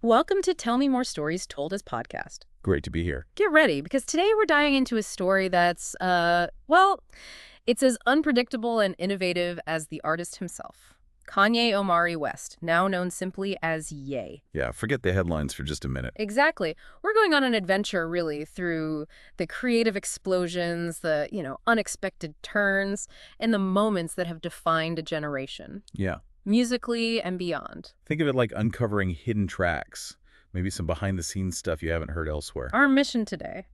Welcome to Tell Me More Stories Told as podcast. Great to be here. Get ready, because today we're diving into a story that's, well, it's as unpredictable and innovative as the artist himself. Kanye Omari West, now known simply as Ye. Yeah, forget the headlines for just a minute. Exactly. We're going on an adventure, really, through the creative explosions, the, unexpected turns, and the moments that have defined a generation. Yeah. Musically and beyond. Think of it like uncovering hidden tracks, maybe some behind-the-scenes stuff you haven't heard elsewhere. Our mission today,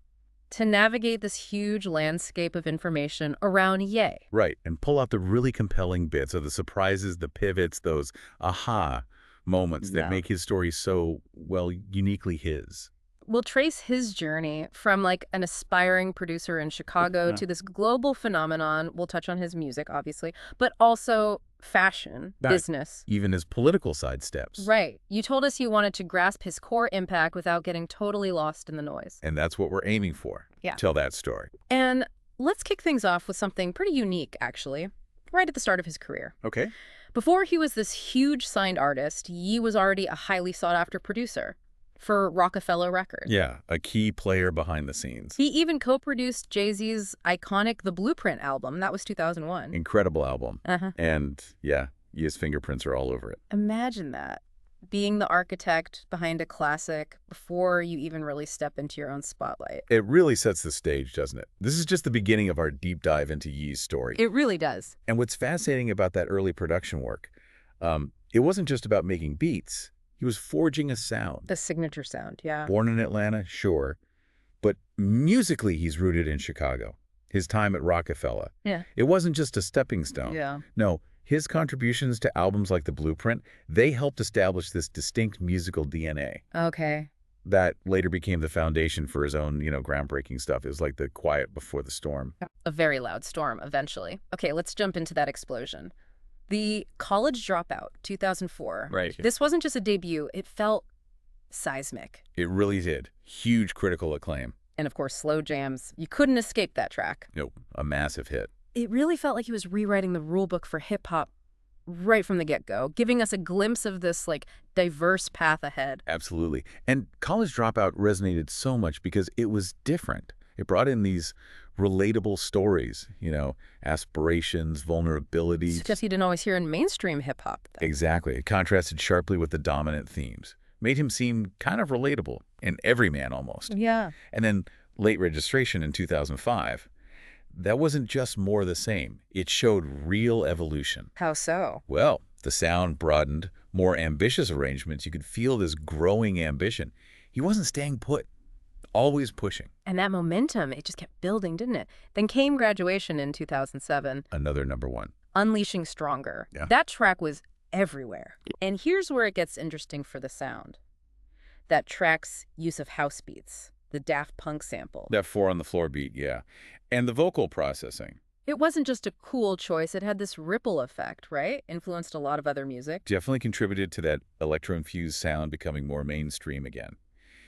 to navigate this huge landscape of information around Ye. Right, and pull out the really compelling bits of the surprises, the pivots, those aha moments that make his story so, well, uniquely his. We'll trace his journey from like an aspiring producer in Chicago to this global phenomenon. We'll touch on his music, obviously, but also fashion, business. Even his political sidesteps. Right. You told us you wanted to grasp his core impact without getting totally lost in the noise. And that's what we're aiming for. Yeah. Tell that story. And let's kick things off with something pretty unique, actually, right at the start of his career. Okay. Before he was this huge signed artist, Ye was already a highly sought-after producer for Roc-A-Fella Records. Yeah, a key player behind the scenes. He even co-produced Jay-Z's iconic The Blueprint album. That was 2001. Incredible album. Uh-huh. And, yeah, his fingerprints are all over it. Imagine that, being the architect behind a classic before you even really step into your own spotlight. It really sets the stage, doesn't it? This is just the beginning of our deep dive into Yee's story. It really does. And what's fascinating about that early production work, it wasn't just about making beats. He was forging a sound. The signature sound, yeah. Born in Atlanta, sure. But musically, he's rooted in Chicago. His time at Roc-A-Fella. Yeah. It wasn't just a stepping stone. Yeah. No, his contributions to albums like The Blueprint, they helped establish this distinct musical DNA. Okay. That later became the foundation for his own, groundbreaking stuff. It was like the quiet before the storm. A very loud storm, eventually. Okay, let's jump into that explosion. The College Dropout, 2004. Right. This wasn't just a debut. It felt seismic. It really did. Huge critical acclaim. And of course, slow jams. You couldn't escape that track. Nope. A massive hit. It really felt like he was rewriting the rule book for hip-hop right from the get-go, giving us a glimpse of this, diverse path ahead. Absolutely. And College Dropout resonated so much because it was different. It brought in these relatable stories, aspirations, vulnerabilities. Stuff you didn't always hear in mainstream hip-hop. Exactly. It contrasted sharply with the dominant themes. Made him seem kind of relatable, an everyman almost. Yeah. And then Late Registration in 2005, that wasn't just more of the same. It showed real evolution. How so? Well, the sound broadened, more ambitious arrangements. You could feel this growing ambition. He wasn't staying put. Always pushing. And that momentum, it just kept building, didn't it? Then came Graduation in 2007. Another #1. Unleashing Stronger. Yeah. That track was everywhere. And here's where it gets interesting for the sound. That track's use of house beats, the Daft Punk sample. That 4 on the floor beat, yeah. And the vocal processing. It wasn't just a cool choice. It had this ripple effect, right? Influenced a lot of other music. Definitely contributed to that electro-infused sound becoming more mainstream again.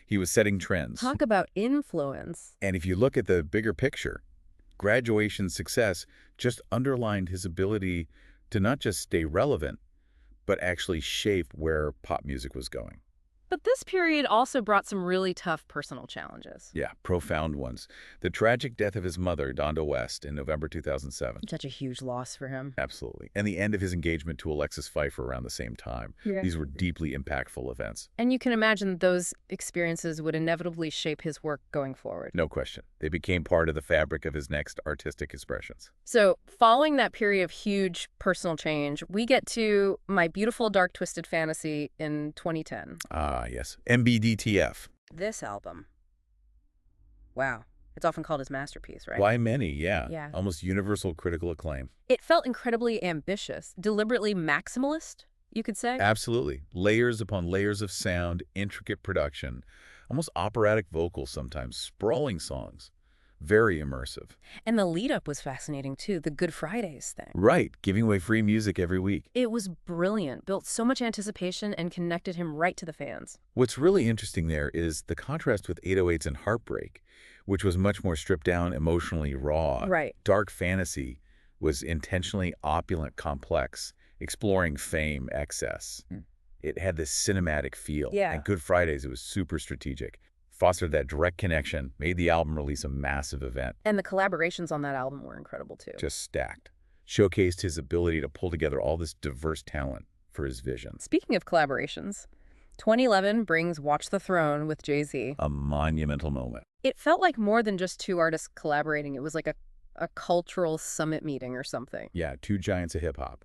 He was setting trends. Talk about influence. And if you look at the bigger picture, Graduation's success just underlined his ability to not just stay relevant, but actually shape where pop music was going. But this period also brought some really tough personal challenges. Yeah, profound ones. The tragic death of his mother, Donda West, in November 2007. Such a huge loss for him. Absolutely. And the end of his engagement to Alexis Pfeiffer around the same time. Yeah. These were deeply impactful events. And you can imagine those experiences would inevitably shape his work going forward. No question. They became part of the fabric of his next artistic expressions. So, following that period of huge personal change, we get to My Beautiful Dark Twisted Fantasy in 2010. Ah, yes. MBDTF. This album. Wow. It's often called his masterpiece, right? Why many, yeah. Yeah. Almost universal critical acclaim. It felt incredibly ambitious, deliberately maximalist, you could say. Absolutely. Layers upon layers of sound, intricate production, almost operatic vocals sometimes, sprawling songs. Very immersive. And the lead-up was fascinating, too, the Good Fridays thing. Right, giving away free music every week. It was brilliant, built so much anticipation and connected him right to the fans. What's really interesting there is the contrast with 808s and Heartbreak, which was much more stripped down, emotionally raw. Right. Dark Fantasy was intentionally opulent, complex, exploring fame, excess. It had this cinematic feel. Yeah. And Good Fridays, it was super strategic. Fostered that direct connection, made the album release a massive event. And the collaborations on that album were incredible, too. Just stacked. Showcased his ability to pull together all this diverse talent for his vision. Speaking of collaborations, 2011 brings Watch the Throne with Jay-Z. A monumental moment. It felt like more than just two artists collaborating. It was like a cultural summit meeting or something. Yeah, two giants of hip-hop.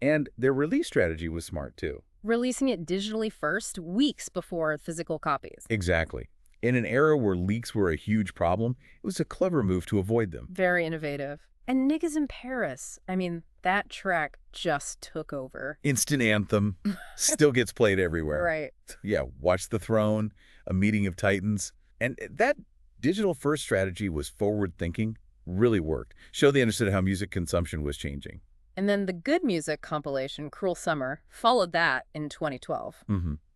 And their release strategy was smart, too. Releasing it digitally first, weeks before physical copies. Exactly. In an era where leaks were a huge problem, it was a clever move to avoid them. Very innovative. And Niggas in Paris. I mean, that track just took over. Instant anthem. Still gets played everywhere. Right. Yeah, Watch the Throne, A Meeting of Titans. And that digital-first strategy was forward-thinking, really worked. Showed they understood how music consumption was changing. And then the Good Music compilation, Cruel Summer, followed that in 2012.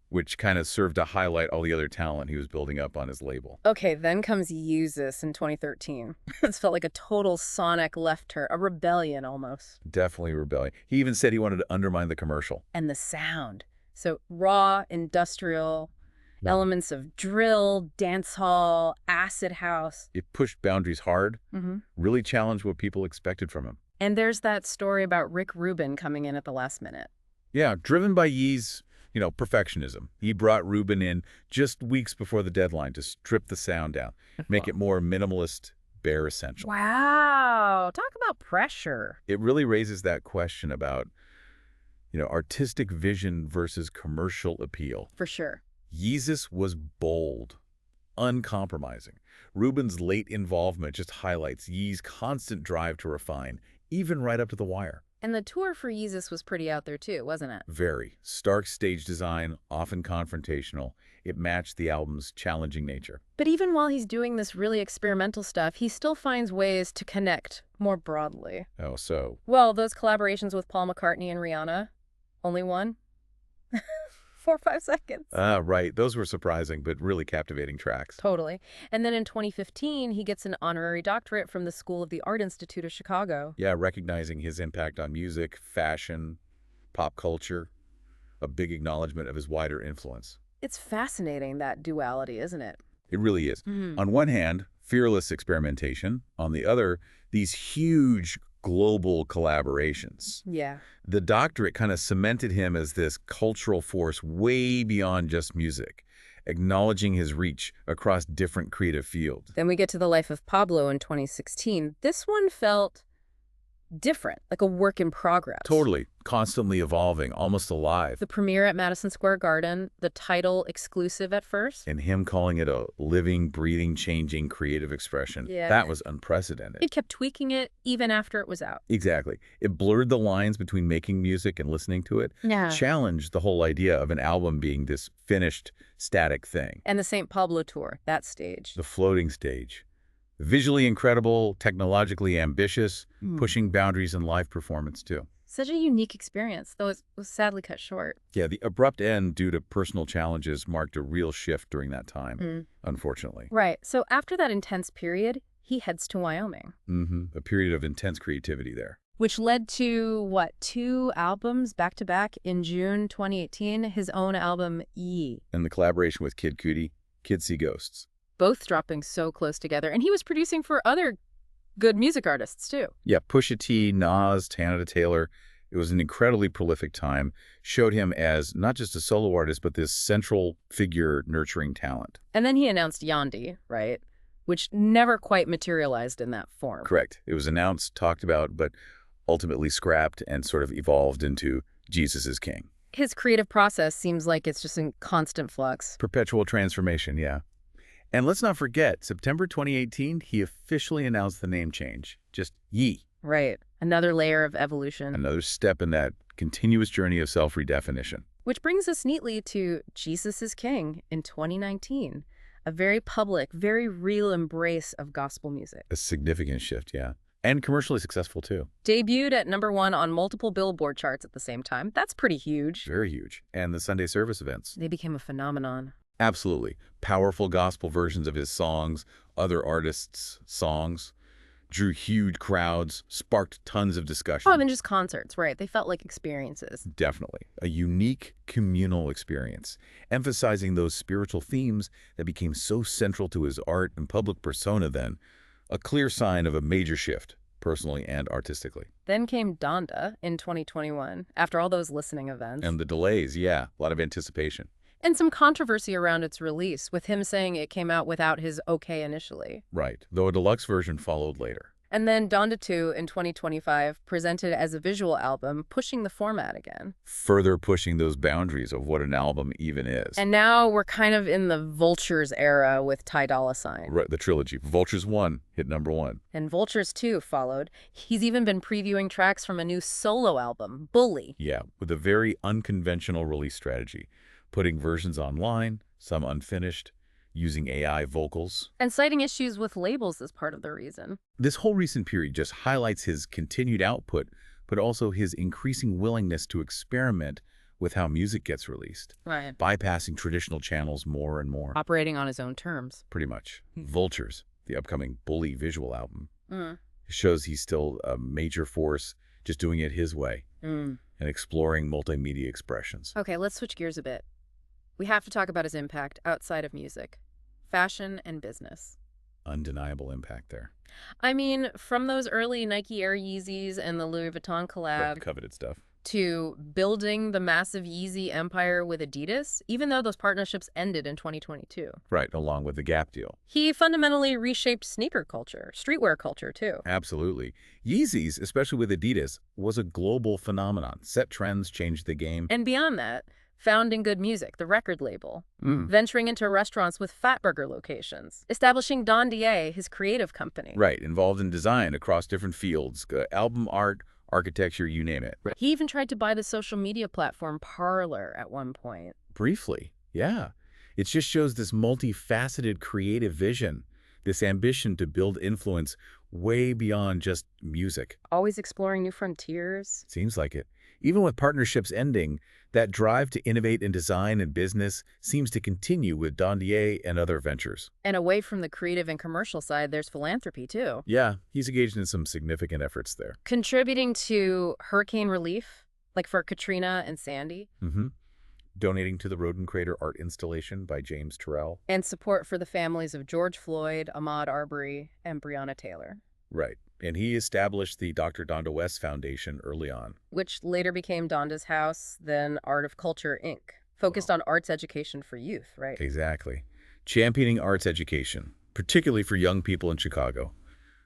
Which kind of served to highlight all the other talent he was building up on his label. Okay, then comes Yeezus in 2013. This felt like a total sonic left turn, a rebellion almost. Definitely rebellion. He even said he wanted to undermine the commercial. And the sound. So raw, industrial, elements of drill, dancehall, acid house. It pushed boundaries hard, really challenged what people expected from him. And there's that story about Rick Rubin coming in at the last minute. Yeah, driven by Yee's, perfectionism. He brought Rubin in just weeks before the deadline to strip the sound down, make it more minimalist, bare essential. Wow, talk about pressure. It really raises that question about, artistic vision versus commercial appeal. For sure. Yeezus was bold, uncompromising. Rubin's late involvement just highlights Yee's constant drive to refine, even right up to the wire. And the tour for Yeezus was pretty out there too, wasn't it? Very. Stark stage design, often confrontational. It matched the album's challenging nature. But even while he's doing this really experimental stuff, he still finds ways to connect more broadly. Oh, so? Well, those collaborations with Paul McCartney and Rihanna, only one? 4 or 5 seconds. Right. Those were surprising, but really captivating tracks. Totally. And then in 2015, he gets an honorary doctorate from the School of the Art Institute of Chicago. Yeah, recognizing his impact on music, fashion, pop culture, a big acknowledgement of his wider influence. It's fascinating, that duality, isn't it? It really is. On one hand, fearless experimentation. On the other, these huge global collaborations. Yeah. The doctorate kind of cemented him as this cultural force way beyond just music, acknowledging his reach across different creative fields. Then we get to the life of Pablo in 2016. This one felt different, like a work in progress. Totally. Constantly evolving, almost alive. The premiere at Madison Square Garden, the title exclusive at first. And him calling it a living, breathing, changing creative expression. Yeah. That was unprecedented. It kept tweaking it even after it was out. Exactly. It blurred the lines between making music and listening to it. Yeah. Challenged the whole idea of an album being this finished, static thing. And the St. Pablo tour, that stage. The floating stage. Visually incredible, technologically ambitious, pushing boundaries in live performance, too. Such a unique experience, though it was sadly cut short. Yeah, the abrupt end due to personal challenges marked a real shift during that time, unfortunately. Right. So after that intense period, he heads to Wyoming. A period of intense creativity there. Which led to, what, 2 albums back-to-back in June 2018, his own album, Yee. And the collaboration with Kid Cudi, Kids See Ghosts. Both dropping so close together. And he was producing for other good music artists, too. Yeah, Pusha T, Nas, Tana Taylor. It was an incredibly prolific time. Showed him as not just a solo artist, but this central figure nurturing talent. And then he announced Yandhi, right? Which never quite materialized in that form. Correct. It was announced, talked about, but ultimately scrapped and sort of evolved into Jesus is King. His creative process seems like it's just in constant flux. Perpetual transformation, yeah. And let's not forget, September 2018, he officially announced the name change. Just Yee. Right. Another layer of evolution. Another step in that continuous journey of self-redefinition. Which brings us neatly to Jesus is King in 2019. A very public, very real embrace of gospel music. A significant shift, yeah. And commercially successful, too. Debuted at #1 on multiple Billboard charts at the same time. That's pretty huge. Very huge. And the Sunday service events. They became a phenomenon. Absolutely. Powerful gospel versions of his songs, other artists' songs. Drew huge crowds, sparked tons of Oh, discussion. and just concerts, right? They felt like experiences. Definitely. A unique communal experience, emphasizing those spiritual themes that became so central to his art and public persona then. A clear sign of a major shift, personally and artistically. Then came Donda in 2021, after all those listening events. And the delays, yeah, a lot of anticipation. And some controversy around its release, with him saying it came out without his okay initially. Right, though a deluxe version followed later. And then Donda 2 in 2025, presented as a visual album, pushing the format again. Further pushing those boundaries of what an album even is. And now we're kind of in the Vultures era with Ty Dolla $ign. Right, the trilogy. Vultures 1 hit #1. And Vultures 2 followed. He's even been previewing tracks from a new solo album, Bully. Yeah, with a very unconventional release strategy. Putting versions online, some unfinished, using AI vocals. And citing issues with labels as part of the reason. This whole recent period just highlights his continued output, but also his increasing willingness to experiment with how music gets released. Right. Bypassing traditional channels more and more. Operating on his own terms. Pretty much. Vultures, the upcoming Bully visual album, Mm. shows he's still a major force, just doing it his way Mm. and exploring multimedia expressions. Okay, let's switch gears a bit. We have to talk about his impact outside of music. Fashion and business. Undeniable impact there. I mean, from those early Nike Air Yeezys and the Louis Vuitton collab Right, coveted stuff. to building the massive Yeezy empire with Adidas, even though those partnerships ended in 2022. Right, along with the Gap deal. He fundamentally reshaped sneaker culture, streetwear culture, too. Absolutely. Yeezys, especially with Adidas, was a global phenomenon. Set trends, changed the game. And beyond that, founding Good Music, the record label, venturing into restaurants with Fatburger locations, establishing Donda, his creative company. Right, involved in design across different fields, album art, architecture, you name it. He even tried to buy the social media platform Parler at one point. Briefly, yeah. It just shows this multifaceted creative vision, this ambition to build influence way beyond just music. Always exploring new frontiers. Seems like it. Even with partnerships ending, that drive to innovate in design and business seems to continue with Donda and other ventures. And away from the creative and commercial side, there's philanthropy, too. Yeah, he's engaged in some significant efforts there. Contributing to hurricane relief, like for Katrina and Sandy. Donating to the Rodin Crater art installation by James Turrell. And support for the families of George Floyd, Ahmaud Arbery, and Breonna Taylor. Right. And he established the Dr. Donda West Foundation early on. Which later became Donda's House, then Art of Culture, Inc., focused on arts education for youth, right? Exactly. Championing arts education, particularly for young people in Chicago.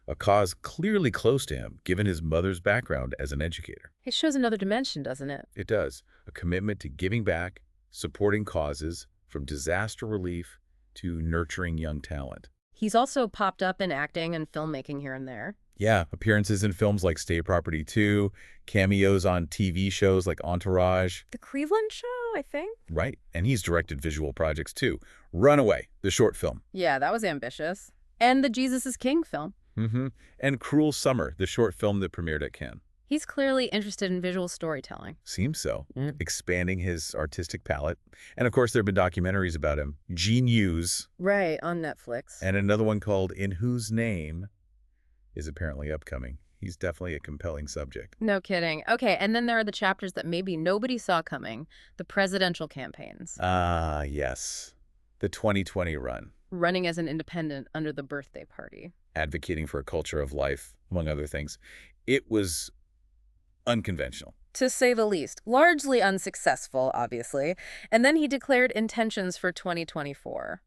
A cause clearly close to him, given his mother's background as an educator. It shows another dimension, doesn't it? It does. A commitment to giving back, supporting causes, from disaster relief to nurturing young talent. He's also popped up in acting and filmmaking here and there. Yeah, appearances in films like State Property 2, cameos on TV shows like Entourage. The Cleveland Show, I think? Right, and he's directed visual projects too. Runaway, the short film. Yeah, that was ambitious. And the Jesus is King film. And Cruel Summer, the short film that premiered at Cannes. He's clearly interested in visual storytelling. Seems so. Expanding his artistic palette. And of course, there have been documentaries about him. Genius. Right, on Netflix. And another one called In Whose Name is apparently upcoming. He's definitely a compelling subject. No kidding. Okay, and then there are the chapters that maybe nobody saw coming, the presidential campaigns. Ah, yes. The 2020 run. Running as an independent under the birthday party. Advocating for a culture of life, among other things. It was unconventional. To say the least. Largely unsuccessful, obviously. And then he declared intentions for 2024.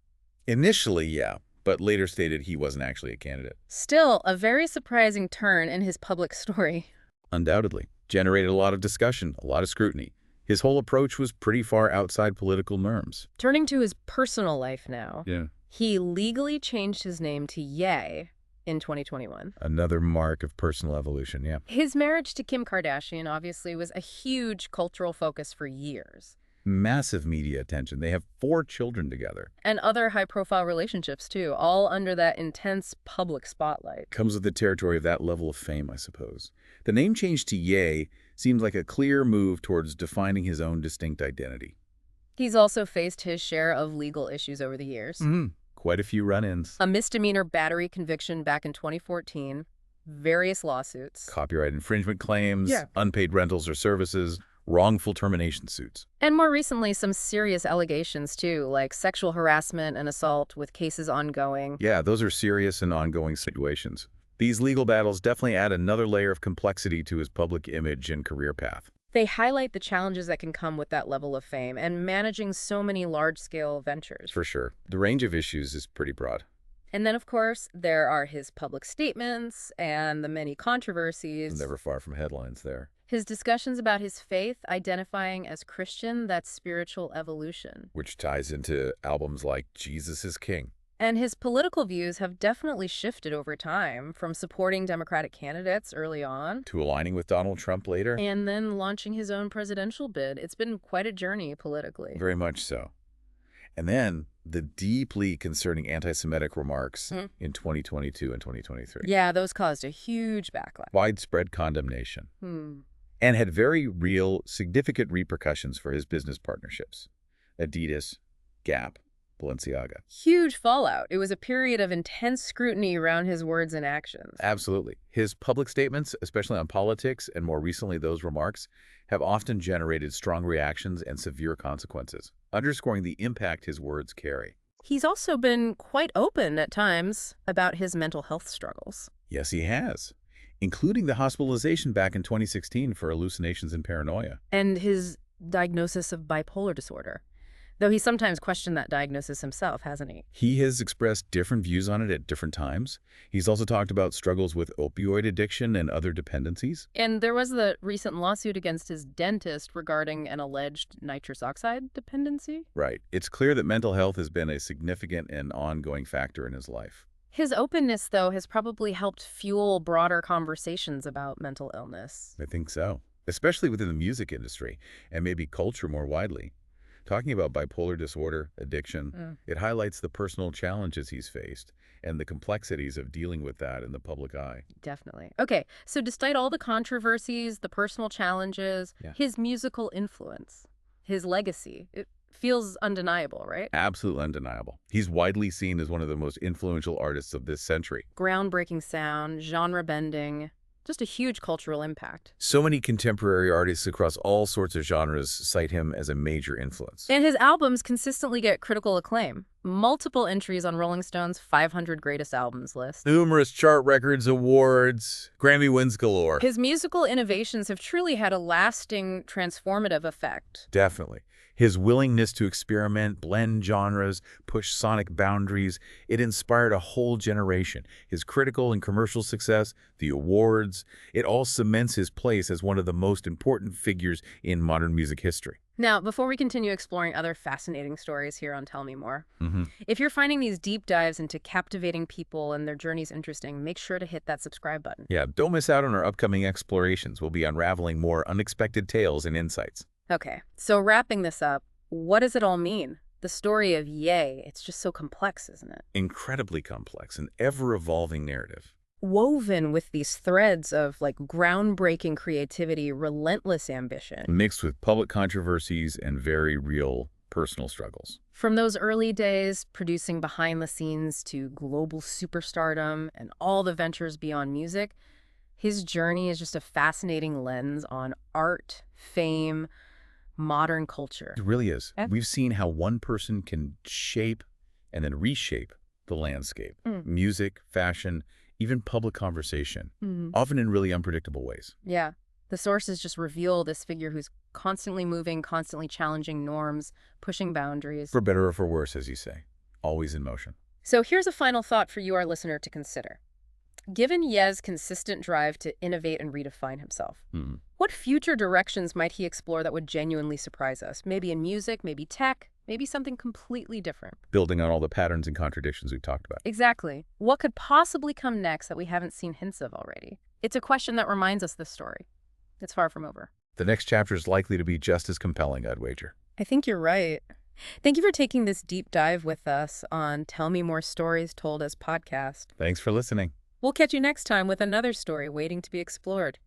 Initially, yeah, but later stated he wasn't actually a candidate. Still, a very surprising turn in his public story. Undoubtedly. Generated a lot of discussion, a lot of scrutiny. His whole approach was pretty far outside political norms. Turning to his personal life now. Yeah. He legally changed his name to Ye in 2021. Another mark of personal evolution, yeah. His marriage to Kim Kardashian obviously was a huge cultural focus for years. Massive media attention. They have 4 children together. And other high-profile relationships, too, all under that intense public spotlight. Comes with the territory of that level of fame, I suppose. The name change to Ye seems like a clear move towards defining his own distinct identity. He's also faced his share of legal issues over the years. Quite a few run-ins. A misdemeanor battery conviction back in 2014, various lawsuits. Copyright infringement claims, Yeah. unpaid rentals or services, wrongful termination suits. And more recently, some serious allegations, too, like sexual harassment and assault with cases ongoing. Yeah, those are serious and ongoing situations. These legal battles definitely add another layer of complexity to his public image and career path. They highlight the challenges that can come with that level of fame and managing so many large-scale ventures. For sure. The range of issues is pretty broad. And then, of course, there are his public statements and the many controversies. Never far from headlines there. His discussions about his faith, identifying as Christian, that's spiritual evolution. Which ties into albums like Jesus is King. And his political views have definitely shifted over time, from supporting Democratic candidates early on To aligning with Donald Trump later. and then launching his own presidential bid. It's been quite a journey politically. Very much so. And then the deeply concerning anti-Semitic remarks in 2022 and 2023. Yeah, those caused a huge backlash. Widespread condemnation. And had very real, significant repercussions for his business partnerships. Adidas, Gap, Balenciaga. Huge fallout. It was a period of intense scrutiny around his words and actions. Absolutely. His public statements, especially on politics, and more recently those remarks, have often generated strong reactions and severe consequences, underscoring the impact his words carry. He's also been quite open at times about his mental health struggles. Yes, he has, including the hospitalization back in 2016 for hallucinations and paranoia. And his diagnosis of bipolar disorder. Though he sometimes questioned that diagnosis himself, hasn't he? He has expressed different views on it at different times. He's also talked about struggles with opioid addiction and other dependencies. And there was the recent lawsuit against his dentist regarding an alleged nitrous oxide dependency. Right. It's clear that mental health has been a significant and ongoing factor in his life. His openness, though, has probably helped fuel broader conversations about mental illness. I think so, especially within the music industry and maybe culture more widely. Talking about bipolar disorder, addiction, it highlights the personal challenges he's faced and the complexities of dealing with that in the public eye. Definitely. Okay, so despite all the controversies, the personal challenges, his musical influence, his legacy, it feels undeniable, right? Absolutely undeniable. He's widely seen as one of the most influential artists of this century. Groundbreaking sound, genre bending, just a huge cultural impact. So many contemporary artists across all sorts of genres cite him as a major influence. And his albums consistently get critical acclaim. Multiple entries on Rolling Stone's 500 Greatest Albums list. Numerous chart records, awards, Grammy wins galore. His musical innovations have truly had a lasting, transformative effect. Definitely. His willingness to experiment, blend genres, push sonic boundaries, it inspired a whole generation. His critical and commercial success, the awards, it all cements his place as one of the most important figures in modern music history. Now, before we continue exploring other fascinating stories here on Tell Me More, if you're finding these deep dives into captivating people and their journeys interesting, make sure to hit that subscribe button. Yeah, don't miss out on our upcoming explorations. We'll be unraveling more unexpected tales and insights. Okay, so wrapping this up, what does it all mean? The story of Ye, it's just so complex, isn't it? Incredibly complex and ever-evolving narrative. Woven with these threads of groundbreaking creativity, relentless ambition. Mixed with public controversies and very real personal struggles. From those early days, producing behind the scenes to global superstardom and all the ventures beyond music, his journey is just a fascinating lens on art, fame, modern culture. It really is. We've seen how one person can shape and then reshape the landscape. Music, fashion, even public conversation, often in really unpredictable ways. Yeah. The sources just reveal this figure who's constantly moving, constantly challenging norms, pushing boundaries. For better or for worse, as you say. Always in motion. So here's a final thought for you, our listener, to consider. Given Ye's consistent drive to innovate and redefine himself, what future directions might he explore that would genuinely surprise us? Maybe in music, maybe tech, maybe something completely different. Building on all the patterns and contradictions we've talked about. Exactly. What could possibly come next that we haven't seen hints of already? It's a question that reminds us this story. It's far from over. The next chapter is likely to be just as compelling, I'd wager. I think you're right. Thank you for taking this deep dive with us on Tell Me More Stories Told as podcast. Thanks for listening. We'll catch you next time with another story waiting to be explored.